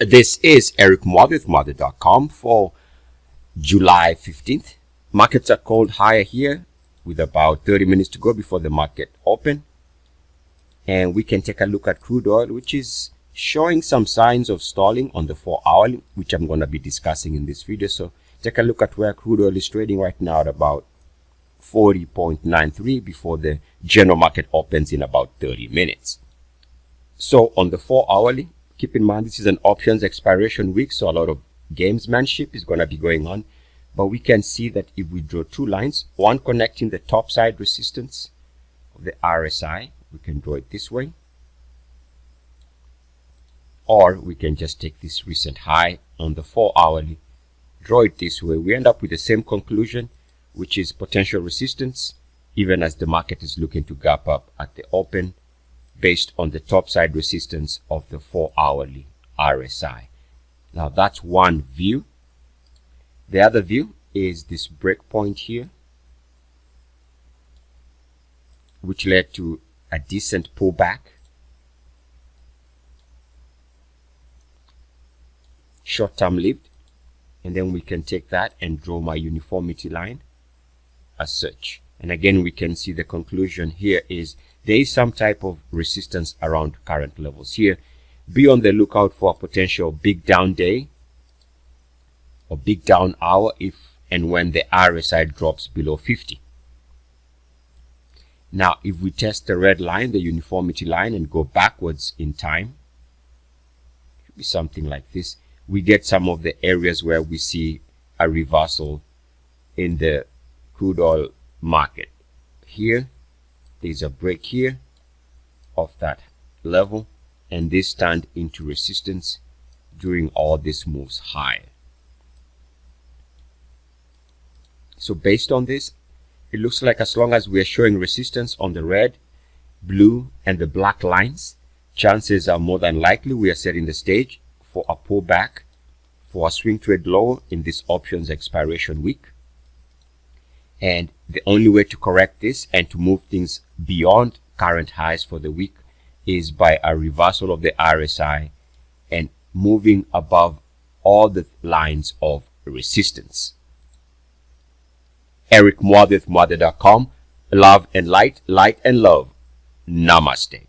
This is Eric Muathe with Muathe.com for July 15th. Markets are cold higher here with about 30 minutes to go before the market open. And we can take a look at crude oil, which is showing some signs of stalling on the 4-hourly, which I'm going to be discussing in this video. So take a look at where crude oil is trading right now at about 40.93 before the general market opens in about 30 minutes. So on the 4-hourly, keep in mind this is an options expiration week, so a lot of gamesmanship is going to be going on. But we can see that if we draw two lines, one connecting the top side resistance of the RSI, we can draw it this way. Or we can just take this recent high on the 4-hourly, draw it this way. We end up with the same conclusion, which is potential resistance, even as the market is looking to gap up at the open based on the top side resistance of the 4-hourly RSI. Now that's one view. The other view is this breakpoint here, which led to a decent pullback. Short-term lived. And then we can take that and draw my uniformity line as such. And again, we can see the conclusion here is there is some type of resistance around current levels here. Be on the lookout for a potential big down day or big down hour if and when the RSI drops below 50. Now, if we test the red line, the uniformity line, and go backwards in time, it should be something like this. We get some of the areas where we see a reversal in the crude oil market. Here, there's a break here of that level, and this turned into resistance during all these moves higher. So based on this, it looks like as long as we are showing resistance on the red, blue, and the black lines, chances are more than likely we are setting the stage for a pullback for a swing trade lower in this options expiration week. And the only way to correct this and to move things beyond current highs for the week is by a reversal of the RSI and moving above all the lines of resistance. Eric Muathe with Muathe.com. Love and light, light and love. Namaste.